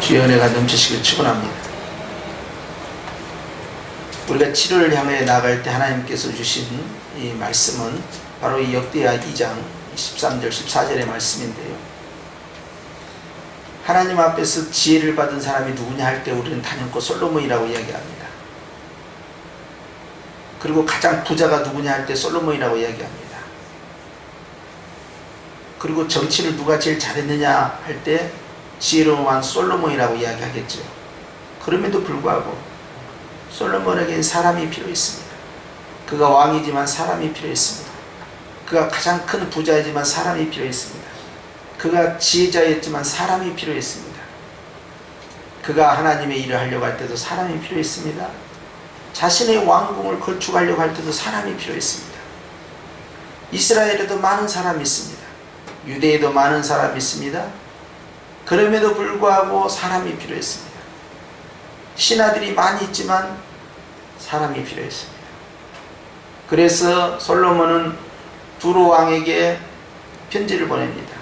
주의 은혜가 넘치시길 축원합니다. 우리가 7월을 향해 나갈 때 하나님께서 주신 이 말씀은 바로 이 역대하 2장 13절 14절의 말씀인데요. 하나님 앞에서 지혜를 받은 사람이 누구냐 할 때 우리는 단연코 솔로몬이라고 이야기합니다. 그리고 가장 부자가 누구냐 할 때 솔로몬이라고 이야기합니다. 그리고 정치를 누가 제일 잘했느냐 할 때 지혜로운 왕 솔로몬이라고 이야기하겠죠. 그럼에도 불구하고 솔로몬에겐 사람이 필요했습니다. 그가 왕이지만 사람이 필요했습니다. 그가 가장 큰 부자이지만 사람이 필요했습니다. 그가 지혜자였지만 사람이 필요했습니다. 그가 하나님의 일을 하려고 할 때도 사람이 필요했습니다. 자신의 왕궁을 건축하려고 할 때도 사람이 필요했습니다. 이스라엘에도 많은 사람이 있습니다. 유대에도 많은 사람이 있습니다. 그럼에도 불구하고 사람이 필요했습니다. 신하들이 많이 있지만 사람이 필요했습니다. 그래서 솔로몬은 두로 왕에게 편지를 보냅니다.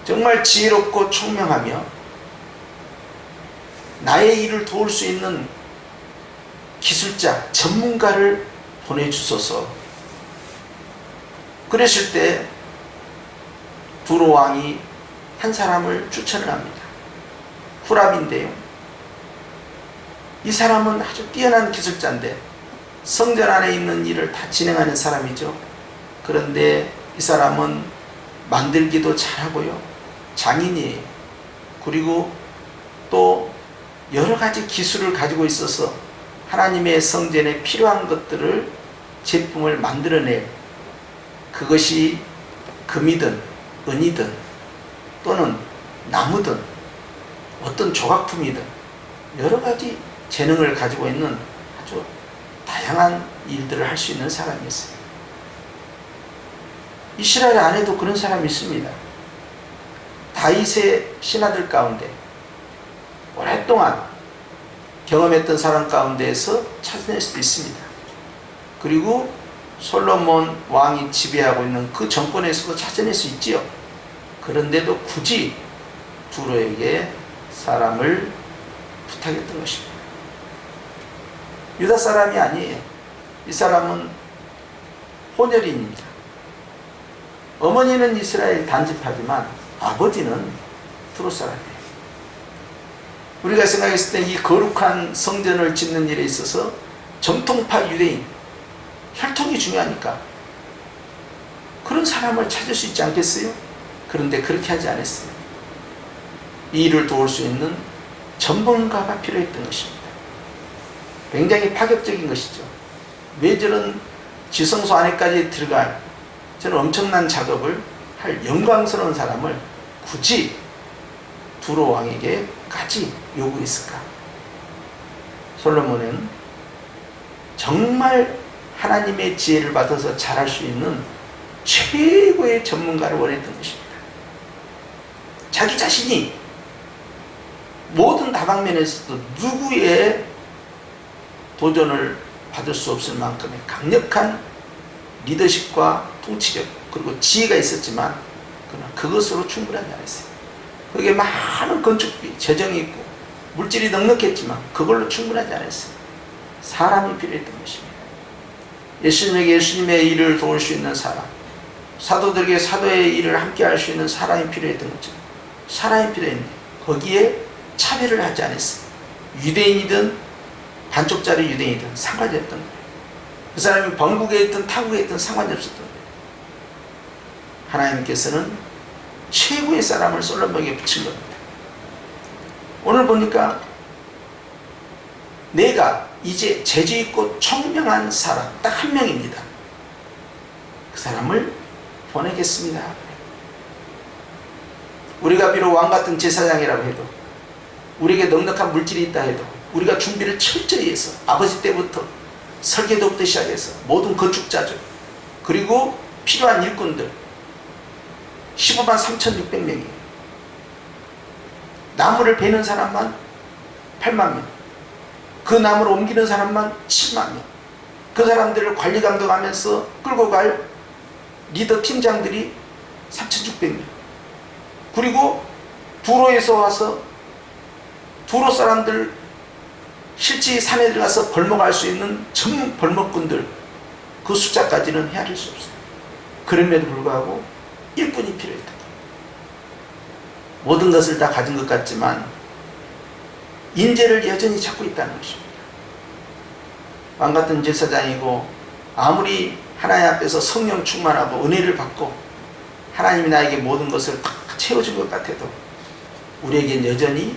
정말 지혜롭고 총명하며 나의 일을 도울 수 있는 기술자, 전문가를 보내주소서. 그랬을 때 두로 왕이 한 사람을 추천을 합니다. 후랍인데요. 이 사람은 아주 뛰어난 기술자인데 성전 안에 있는 일을 다 진행하는 사람이죠. 그런데 이 사람은 만들기도 잘하고요. 장인이에요. 그리고 또 여러 가지 기술을 가지고 있어서 하나님의 성전에 필요한 것들을 제품을 만들어낼, 그것이 금이든 은이든 또는 나무든 어떤 조각품이든 여러 가지 재능을 가지고 있는 아주 다양한 일들을 할 수 있는 사람이었어요. 이스라엘 안에도 그런 사람이 있습니다. 다윗의 신하들 가운데 오랫동안 경험했던 사람 가운데에서 찾아낼 수도 있습니다. 그리고 솔로몬 왕이 지배하고 있는 그 정권에서도 찾아낼 수 있지요. 그런데도 굳이 두로에게 사람을 부탁했던 것입니다. 유다 사람이 아니에요. 이 사람은 혼혈인입니다. 어머니는 이스라엘 단지파지만 아버지는 두로 사람이에요. 우리가 생각했을 때 이 거룩한 성전을 짓는 일에 있어서 정통파 유대인, 혈통이 중요하니까 그런 사람을 찾을 수 있지 않겠어요? 그런데 그렇게 하지 않았어요. 이 일을 도울 수 있는 전문가가 필요했던 것입니다. 굉장히 파격적인 것이죠. 왜 저런 지성소 안에까지 들어갈 저는 엄청난 작업을 할 영광스러운 사람을 굳이 두로 왕에게까지 요구했을까? 솔로몬은 정말 하나님의 지혜를 받아서 잘할 수 있는 최고의 전문가를 원했던 것입니다. 자기 자신이 모든 다방면에서도 누구의 도전을 받을 수 없을 만큼의 강력한 리더십과 통치력 그리고 지혜가 있었지만 그러나 그것으로 충분하지 않았어요. 거기에 많은 건축비, 재정이 있고 물질이 넉넉했지만 그걸로 충분하지 않았어요. 사람이 필요했던 것입니다. 예수님에게 예수님의 일을 도울 수 있는 사람, 사도들에게 사도의 일을 함께 할 수 있는 사람이 필요했던 거죠. 사람이 필요했는데 거기에 차별을 하지 않았어요. 유대인이든 반쪽짜리 유대인이든 상관이 없던 거예요. 그 사람이 번국에 있든 타국에 있든 상관이 없었던 거예요. 하나님께서는 최고의 사람을 솔로몬에게 붙인 겁니다. 오늘 보니까 내가 이제 재주있고 총명한 사람 딱 한 명입니다. 그 사람을 보내겠습니다. 우리가 비록 왕같은 제사장이라고 해도, 우리에게 넉넉한 물질이 있다 해도, 우리가 준비를 철저히 해서 아버지 때부터 설계도부터 시작해서 모든 건축자들 그리고 필요한 일꾼들 15만 3,600명이에요. 나무를 베는 사람만 8만 명, 그 나무를 옮기는 사람만 7만 명, 그 사람들을 관리 감독하면서 끌고 갈 리더 팀장들이 3,600명, 그리고 두로에서 와서 두로 사람들 실제 산에 들어가서 벌목할 수 있는 전문 벌목꾼들 그 숫자까지는 헤아릴 수 없어요. 그럼에도 불구하고 일꾼이 필요했다. 모든 것을 다 가진 것 같지만 인재를 여전히 찾고 있다는 것입니다. 왕같은 제사장이고 아무리 하나님 앞에서 성령 충만하고 은혜를 받고 하나님이 나에게 모든 것을 다 채워준 것 같아도 우리에겐 여전히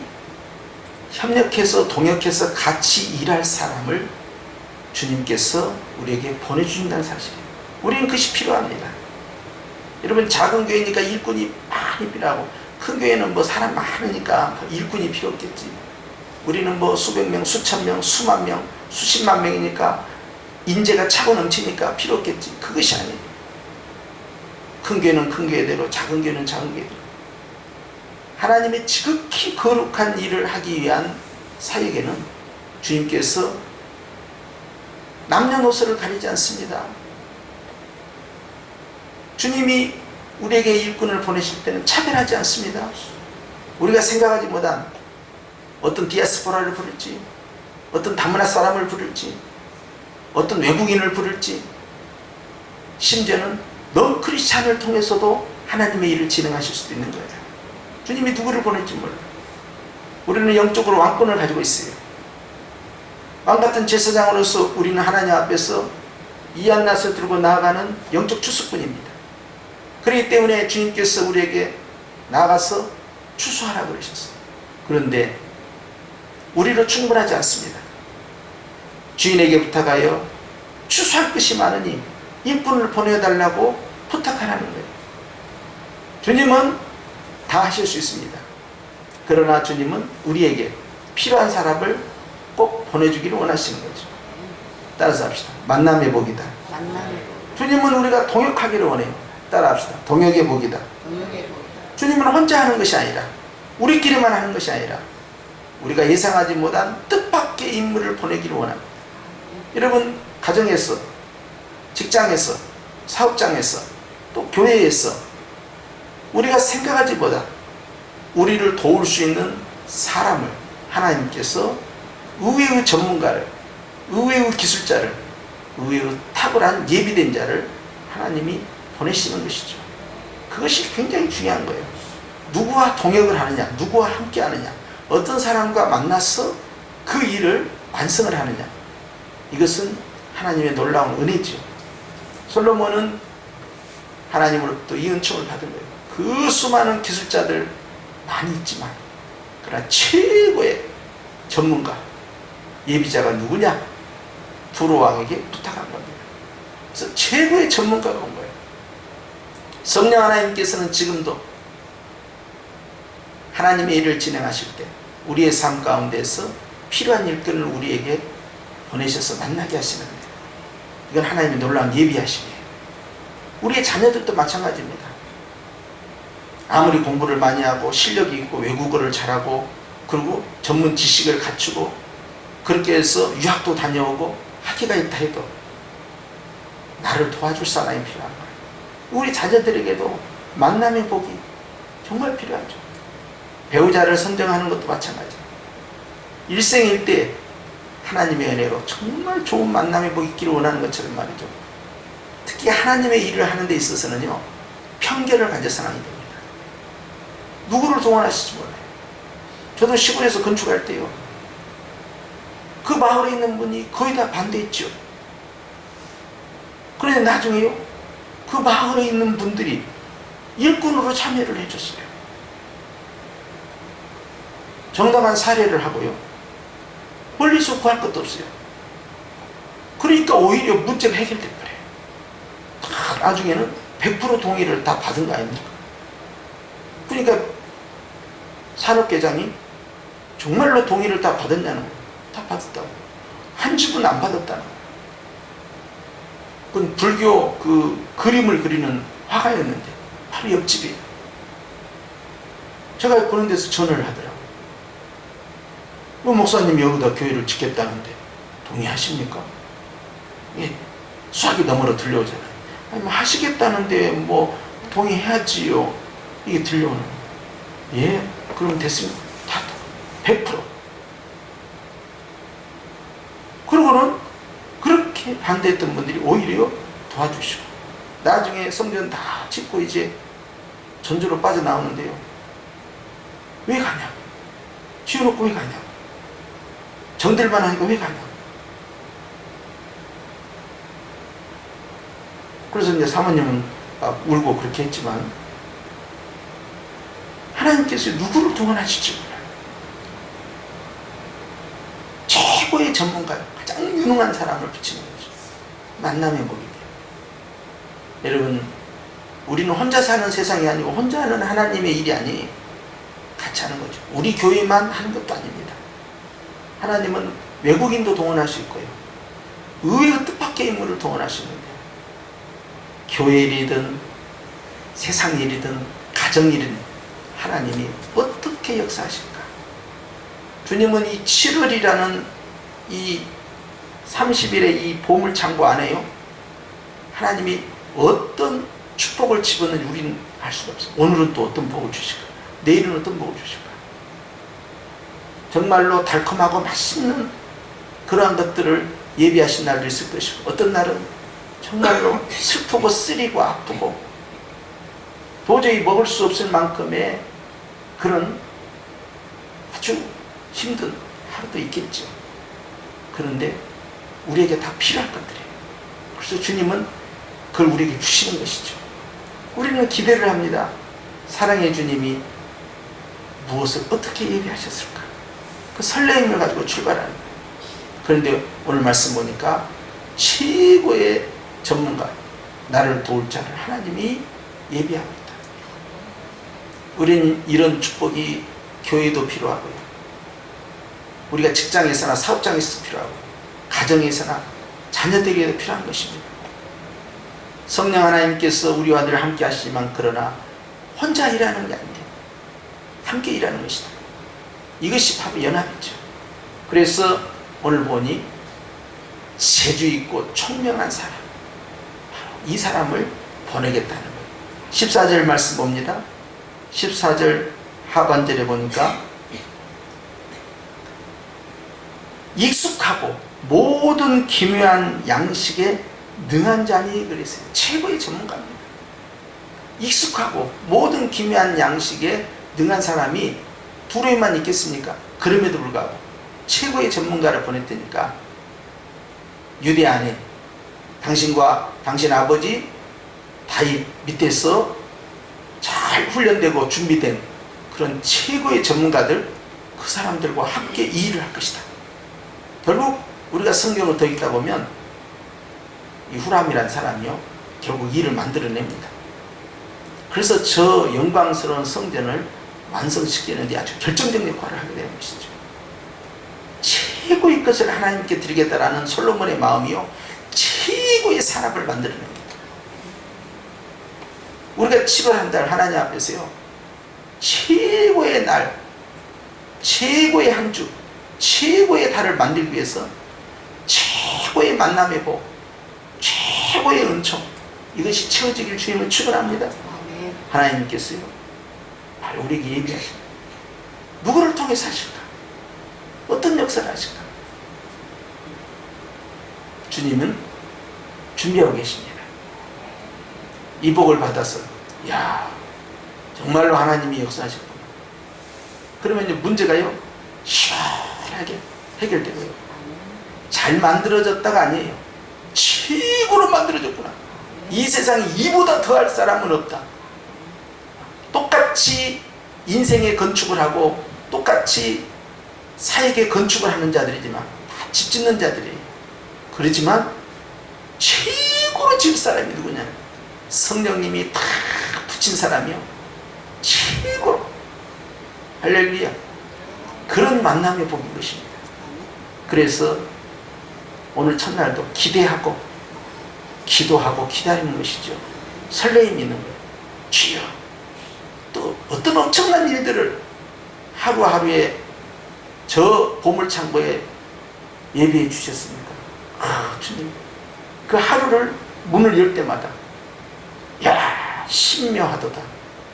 협력해서 동역해서 같이 일할 사람을 주님께서 우리에게 보내주신다는 사실이에요. 우리는 그것이 필요합니다. 여러분, 작은 교회니까 일꾼이 많이 필요하고 큰 교회는 뭐 사람 많으니까 일꾼이 필요 없겠지. 우리는 뭐 수백 명, 수천 명, 수만 명, 수십만 명이니까 인재가 차고 넘치니까 필요 없겠지. 그것이 아니에요. 큰 교회는 큰 교회대로, 작은 교회는 작은 교회대로 하나님의 지극히 거룩한 일을 하기 위한 사역에는 주님께서 남녀노소를 가리지 않습니다. 주님이 우리에게 일꾼을 보내실 때는 차별하지 않습니다. 우리가 생각하지 못한 어떤 디아스포라를 부를지, 어떤 다문화 사람을 부를지, 어떤 외국인을 부를지, 심지어는 넌 크리스찬을 통해서도 하나님의 일을 진행하실 수도 있는 거예요. 주님이 누구를 보낼지 몰라요. 우리는 영적으로 왕권을 가지고 있어요. 왕같은 제사장으로서 우리는 하나님 앞에서 이한낫을 들고 나아가는 영적 추수꾼입니다. 그렇기 때문에 주님께서 우리에게 나가서 추수하라고 그러셨어요. 그런데 우리로 충분하지 않습니다. 주인에게 부탁하여 추수할 것이 많으니 일꾼을 보내달라고 부탁하라는 거예요. 주님은 다 하실 수 있습니다. 그러나 주님은 우리에게 필요한 사람을 꼭 보내주기를 원하시는 거죠. 따라서 합시다. 만남의 복이다. 주님은 우리가 동역하기를 원해요. 따라합시다. 동역의 복이다. 주님은 혼자 하는 것이 아니라 우리끼리만 하는 것이 아니라 우리가 예상하지 못한 뜻밖의 인물을 보내기를 원합니다. 여러분, 가정에서, 직장에서, 사업장에서, 또 교회에서 우리가 생각하지 못한 우리를 도울 수 있는 사람을 하나님께서 의외의 전문가를, 의외의 기술자를, 의외의 탁월한 예비된 자를 하나님이 보내시는 것이죠. 그것이 굉장히 중요한 거예요. 누구와 동역을 하느냐, 누구와 함께 하느냐, 어떤 사람과 만나서 그 일을 완성을 하느냐, 이것은 하나님의 놀라운 은혜죠. 솔로몬은 하나님으로부터 이 은총을 받은 거예요. 그 수많은 기술자들 많이 있지만 그러나 최고의 전문가, 예비자가 누구냐? 두로 왕에게 부탁한 겁니다. 그래서 최고의 전문가가 온 거예요. 성령 하나님께서는 지금도 하나님의 일을 진행하실 때 우리의 삶 가운데서 필요한 일꾼을 우리에게 보내셔서 만나게 하시는데, 이건 하나님의 놀라운 예비하심이에요. 우리의 자녀들도 마찬가지입니다. 아무리 공부를 많이 하고 실력이 있고 외국어를 잘하고 그리고 전문 지식을 갖추고 그렇게 해서 유학도 다녀오고 학위가 있다 해도 나를 도와줄 사람이 필요한 거예요. 우리 자녀들에게도 만남의 복이 정말 필요하죠. 배우자를 선정하는 것도 마찬가지예요. 일생일대 하나님의 은혜로 정말 좋은 만남의 복이 있기를 원하는 것처럼 말이죠. 특히 하나님의 일을 하는 데 있어서는요, 편견을 가져서는 안 됩니다. 누구를 동원하실지 몰라요. 저도 시골에서 건축할 때요, 그 마을에 있는 분이 거의 다 반대했죠. 그런데 나중에요, 그 마을에 있는 분들이 일꾼으로 참여를 해줬어요. 정당한 사례를 하고요, 멀리서 구할 것도 없어요. 그러니까 오히려 문제가 해결될 거예요. 다 나중에는 100% 동의를 다 받은 거 아닙니까? 그러니까 산업계장이 정말로 동의를 다 받았냐는 거예요. 다 받았다고. 한 집은 안 받았다는 거예요. 그건 불교 그 그림을 그리는 화가였는데 바로 옆집이에요. 제가 그런 데서 전화를 하더라고요. 목사님이 여기다 교회를 짓겠다는데 동의하십니까? 예, 수학이 너머로 들려오잖아요. 아니, 뭐 하시겠다는데 뭐 동의해야지요. 이게 들려오는 거예요. 예, 그럼 됐습니다. 다 100%. 그러고는 그렇게 반대했던 분들이 오히려 도와주시고, 나중에 성전 다 짓고 이제 전주로 빠져나오는데요. 왜 가냐? 지어놓고 왜 가냐? 정들만 하니까 왜 가냐? 그래서 이제 사모님은 울고 그렇게 했지만, 하나님께서 누구를 동원하실지 몰라요. 최고의 전문가요. 가장 유능한 사람을 붙이는 거죠. 만남의 법이에요. 여러분, 우리는 혼자 사는 세상이 아니고 혼자 하는 하나님의 일이 아니에요. 같이 하는 거죠. 우리 교회만 하는 것도 아닙니다. 하나님은 외국인도 동원하실 거예요. 의외의 뜻밖의 인물을 동원하시는데, 교회 일이든 세상 일이든 가정 일이든 하나님이 어떻게 역사하실까? 주님은 이 7월이라는 이 30일의 이 보물창고 안에요, 하나님이 어떤 축복을 집어넣는지 우리는 알 수가 없어요. 오늘은 또 어떤 복을 주실까? 내일은 어떤 복을 주실까? 정말로 달콤하고 맛있는 그러한 것들을 예비하신 날도 있을 것이고, 어떤 날은 정말로 슬프고 쓰리고 아프고 도저히 먹을 수 없을 만큼의 그런 아주 힘든 하루도 있겠죠. 그런데 우리에게 다 필요할 것들이에요. 그래서 주님은 그걸 우리에게 주시는 것이죠. 우리는 기대를 합니다. 사랑의 주님이 무엇을 어떻게 예비하셨을까? 그 설레임을 가지고 출발하는 거예요. 그런데 오늘 말씀 보니까 최고의 전문가, 나를 도울 자를 하나님이 예비하고 있다. 우리는 이런 축복이 교회도 필요하고요, 우리가 직장에서나 사업장에서도 필요하고, 가정에서나 자녀들에게도 필요한 것입니다. 성령 하나님께서 우리와 늘 함께 하시지만, 그러나 혼자 일하는 게 아니에요. 함께 일하는 것이다. 이것이 바로 연합이죠. 그래서 오늘 보니 세주 있고 총명한 사람, 이 사람을 보내겠다는 거예요. 14절 말씀 봅니다. 14절 하반절에 보니까 익숙하고 모든 기묘한 양식에 능한 자니 그랬어요. 최고의 전문가입니다. 익숙하고 모든 기묘한 양식에 능한 사람이 두루에만 있겠습니까? 그럼에도 불구하고 최고의 전문가를 보냈다니까, 유대 안에 당신과 당신 아버지 다윗 밑에서 잘 훈련되고 준비된 그런 최고의 전문가들, 그 사람들과 함께 이 일을 할 것이다. 결국 우리가 성경을 더 읽다 보면 이 후람이라는 사람이요, 결국 일을 만들어냅니다. 그래서 저 영광스러운 성전을 완성시키는 데 아주 결정적 역할을 하게 되는 것이죠. 최고의 것을 하나님께 드리겠다라는 솔로몬의 마음이요, 최고의 산업을 만들어냅니다. 우리가 7월 한 달 하나님 앞에서요, 최고의 날, 최고의 한 주, 최고의 달을 만들기 위해서 최고의 만남의 복, 최고의 은총, 이것이 채워지길 주님을 축원합니다. 하나님께서요, 바로 우리에게 예비하십니다. 누구를 통해서 하실까? 어떤 역사를 하실까? 주님은 준비하고 계십니다. 이 복을 받아서, 야, 정말로 하나님이 역사하셨구나. 그러면 이제 문제가요, 시원하게 해결되고요, 잘 만들어졌다가 아니에요, 최고로 만들어졌구나. 이 세상에 이보다 더할 사람은 없다. 똑같이 인생의 건축을 하고 똑같이 사역의 건축을 하는 자들이지만, 다 집 짓는 자들이에요. 그렇지만 최고로 질 사람이 누구냐? 성령님이 다 붙인 사람이요, 최고로. 할렐루야. 그런 만남의 복인 것입니다. 그래서 오늘 첫날도 기대하고 기도하고 기다리는 것이죠. 설레임이 있는 거예요. 주여, 또 어떤 엄청난 일들을 하루하루에 저 보물창고에 예비해 주셨습니까? 주님, 그 하루를 문을 열 때마다, 야, 신묘하도다.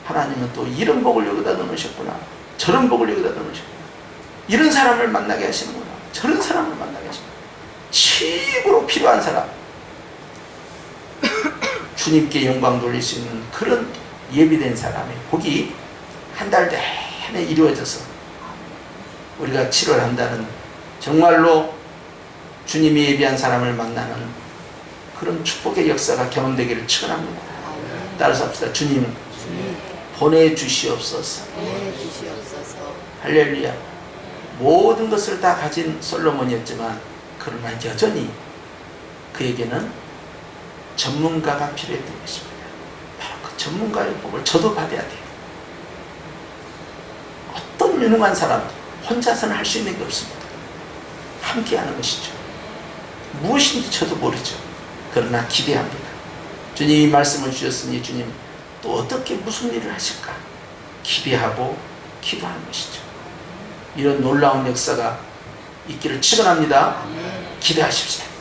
하나님은 또 이런 복을 여기다 넣으셨구나. 저런 복을 여기다 넣으시고 이런 사람을 만나게 하시는구나. 저런 사람을 만나게 하시는구나. 최고로 필요한 사람, 주님께 영광 돌릴 수 있는 그런 예비된 사람의 복이 한 달 내내 이루어져서 우리가 7월 한 달은 정말로 주님이 예비한 사람을 만나는 그런 축복의 역사가 경험되기를 축원합니다. 따라서 합시다. 주님 보내주시옵소서. 할렐루야. 모든 것을 다 가진 솔로몬이었지만 그러나 여전히 그에게는 전문가가 필요했던 것입니다. 바로 그 전문가의 복을 저도 받아야 돼요. 어떤 유능한 사람도 혼자서는 할 수 있는 게 없습니다. 함께하는 것이죠. 무엇인지 저도 모르죠. 그러나 기대합니다. 주님이 말씀을 주셨으니 주님 또 어떻게 무슨 일을 하실까 기대하고 기도하는 것이죠. 이런 놀라운 역사가 있기를 축원합니다. 기대하십시오.